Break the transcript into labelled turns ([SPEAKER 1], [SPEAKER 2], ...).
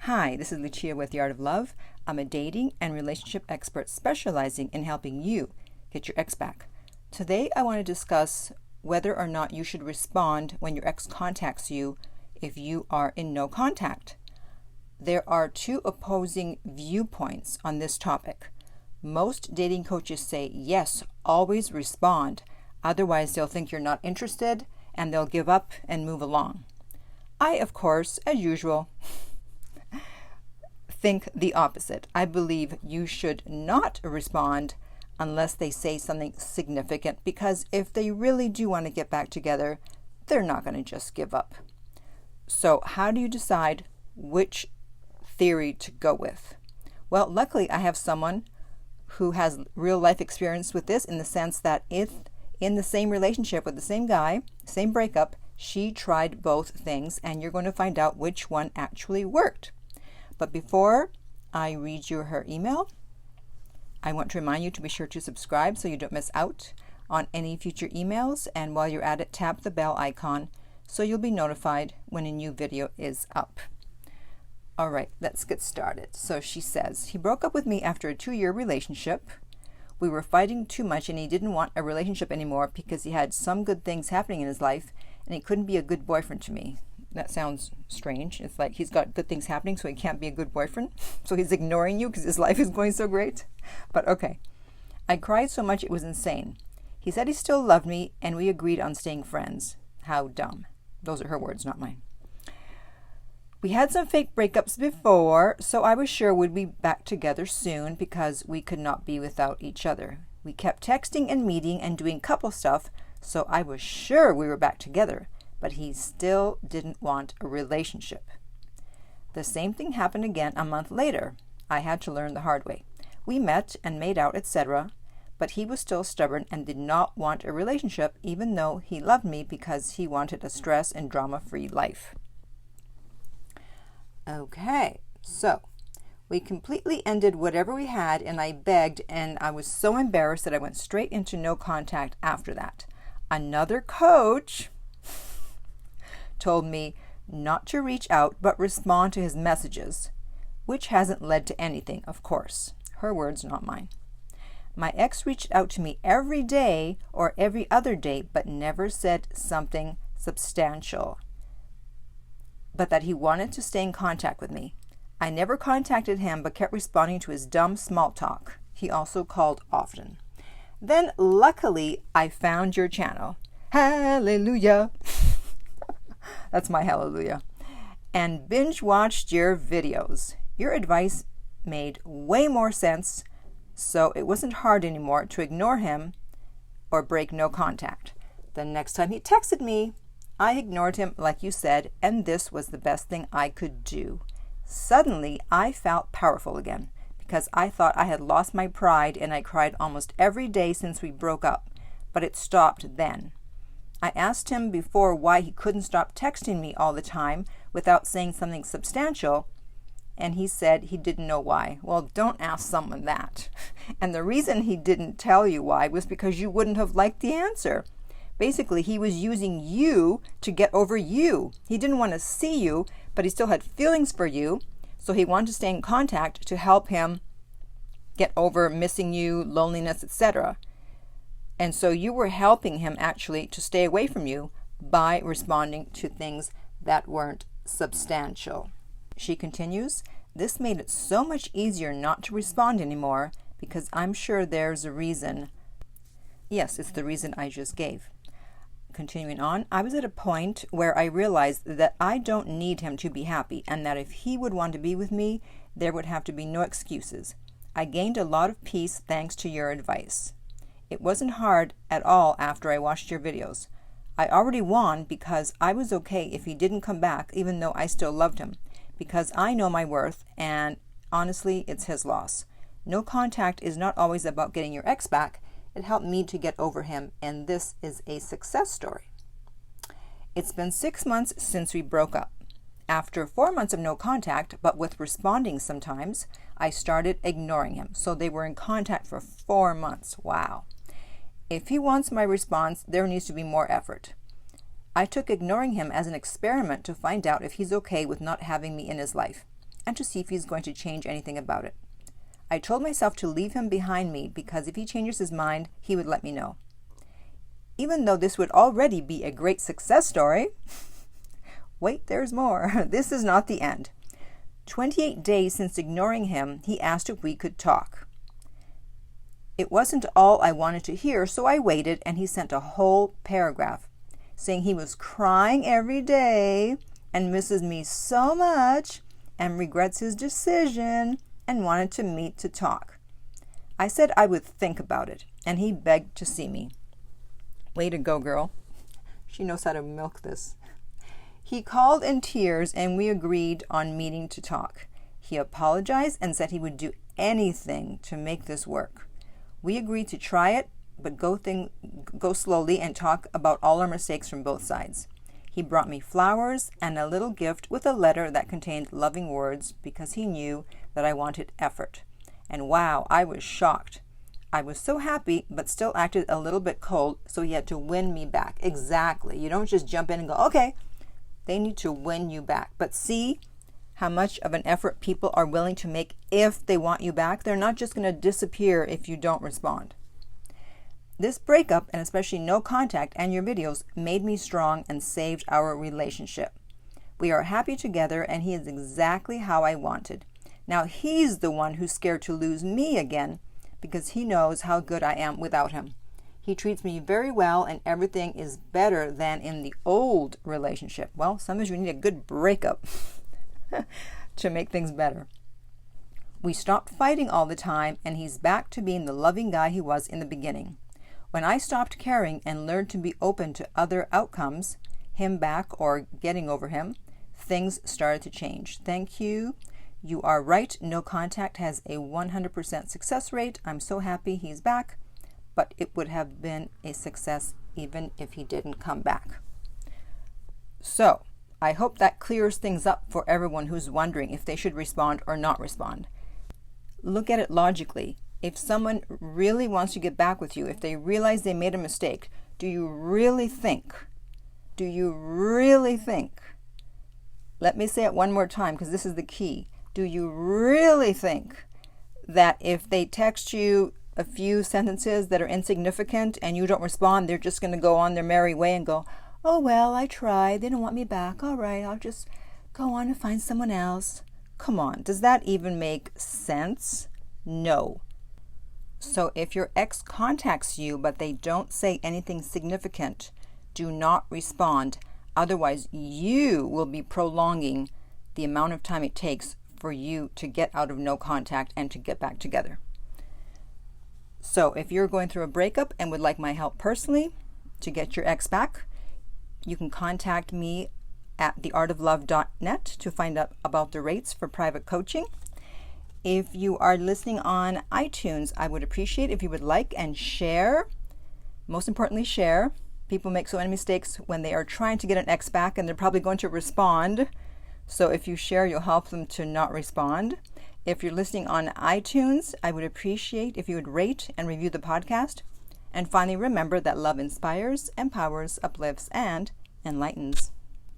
[SPEAKER 1] Hi, this is Lucia with The Art of Love. I'm a dating and relationship expert specializing in helping you get your ex back. Today I want to discuss whether or not you should respond when your ex contacts you if you are in no contact. There are two opposing viewpoints on this topic. Most dating coaches say, yes, always respond. Otherwise, they'll think you're not interested and they'll give up and move along. I, of course, as usual, think the opposite. I believe you should not respond unless they say something significant, because if they really do want to get back together, they're not going to just give up. So how do you decide which theory to go with? Well, luckily I have someone who has real life experience with this, in the sense that if in the same relationship with the same guy, same breakup, she tried both things, and you're going to find out which one actually worked. But before I read you her email, I want to remind you to be sure to subscribe so you don't miss out on any future emails. And while you're at it, tap the bell icon so you'll be notified when a new video is up. All right, let's get started. So she says, he broke up with me after a 2-year relationship. We were fighting too much and he didn't want a relationship anymore because he had some good things happening in his life and he couldn't be a good boyfriend to me. That sounds strange. It's like he's got good things happening, so he can't be a good boyfriend. So he's ignoring you because his life is going so great. But okay. I cried so much it was insane. He said he still loved me, and we agreed on staying friends. How dumb. Those are her words, not mine. We had some fake breakups before, so I was sure we'd be back together soon because we could not be without each other. We kept texting and meeting and doing couple stuff, so I was sure we were back together. But he still didn't want a relationship. The same thing happened again a month later. I had to learn the hard way. We met and made out, etc., but he was still stubborn and did not want a relationship, even though he loved me, because he wanted a stress and drama-free life. Okay, so we completely ended whatever we had, and I begged, and I was so embarrassed that I went straight into no contact after that. Another coach told me not to reach out but respond to his messages, which hasn't led to anything, of course. Her words, not mine. My ex reached out to me every day or every other day but never said something substantial, but that he wanted to stay in contact with me. I never contacted him but kept responding to his dumb small talk. He also called often. Then luckily I found your channel. Hallelujah. That's my hallelujah. And binge watched your videos. Your advice made way more sense, so it wasn't hard anymore to ignore him or break no contact. The next time he texted me, I ignored him like you said, and this was the best thing I could do. Suddenly, I felt powerful again because I thought I had lost my pride, and I cried almost every day since we broke up, but it stopped then. I asked him before why he couldn't stop texting me all the time without saying something substantial, and he said he didn't know why. Well, don't ask someone that. And the reason he didn't tell you why was because you wouldn't have liked the answer. Basically, he was using you to get over you. He didn't want to see you, but he still had feelings for you, so he wanted to stay in contact to help him get over missing you, loneliness, etc. And so you were helping him actually to stay away from you by responding to things that weren't substantial. She continues, this made it so much easier not to respond anymore because I'm sure there's a reason. Yes, it's the reason I just gave. Continuing on, I was at a point where I realized that I don't need him to be happy, and that if he would want to be with me, there would have to be no excuses. I gained a lot of peace thanks to your advice. It wasn't hard at all after I watched your videos. I already won because I was okay if he didn't come back, even though I still loved him, because I know my worth, and honestly, it's his loss. No contact is not always about getting your ex back. It helped me to get over him, and this is a success story. It's been 6 months since we broke up. After 4 months of no contact, but with responding sometimes, I started ignoring him. So they were in contact for 4 months. Wow. If he wants my response, there needs to be more effort. I took ignoring him as an experiment to find out if he's okay with not having me in his life. and to see if he's going to change anything about it. I told myself to leave him behind me because if he changes his mind, he would let me know. Even though this would already be a great success story, wait, there's more. This is not the end. 28 days since ignoring him, he asked if we could talk. It wasn't all I wanted to hear, so I waited, and he sent a whole paragraph saying he was crying every day and misses me so much and regrets his decision and wanted to meet to talk. I said I would think about it, and he begged to see me. Way to go, girl. She knows how to milk this. He called in tears, and we agreed on meeting to talk. He apologized and said he would do anything to make this work. We agreed to try it, but go slowly and talk about all our mistakes from both sides. He brought me flowers and a little gift with a letter that contained loving words because he knew that I wanted effort. And wow, I was shocked. I was so happy, but still acted a little bit cold, so he had to win me back. Exactly. You don't just jump in and go, okay. They need to win you back. But see how much of an effort people are willing to make if they want you back. They're not just going to disappear if you don't respond. This breakup, and especially no contact and your videos, made me strong and saved our relationship. We are happy together, and he is exactly how I wanted. Now he's the one who's scared to lose me again because he knows how good I am without him. He treats me very well, and everything is better than in the old relationship. Well, sometimes you need a good breakup to make things better. We stopped fighting all the time, and he's back to being the loving guy he was in the beginning. When I stopped caring and learned to be open to other outcomes, him back or getting over him, things started to change. Thank you. You are right. No contact has a 100% success rate. I'm so happy he's back, but it would have been a success even if he didn't come back. So, I hope that clears things up for everyone who's wondering if they should respond or not respond. Look at it logically. If someone really wants to get back with you, if they realize they made a mistake, do you really think? Let me say it one more time because this is the key. Do you really think that if they text you a few sentences that are insignificant and you don't respond, they're just going to go on their merry way and go, oh, well, I tried. They don't want me back. All right, I'll just go on and find someone else. Come on. Does that even make sense? No. So if your ex contacts you but they don't say anything significant, do not respond. Otherwise, you will be prolonging the amount of time it takes for you to get out of no contact and to get back together. So if you're going through a breakup and would like my help personally to get your ex back, you can contact me at theartoflove.net to find out about the rates for private coaching. If you are listening on iTunes, I would appreciate if you would like and share. Most importantly, share. People make so many mistakes when they are trying to get an ex back and they're probably going to respond. So if you share, you'll help them to not respond. If you're listening on iTunes, I would appreciate if you would rate and review the podcast. And finally, remember that love inspires, empowers, uplifts, and enlightens.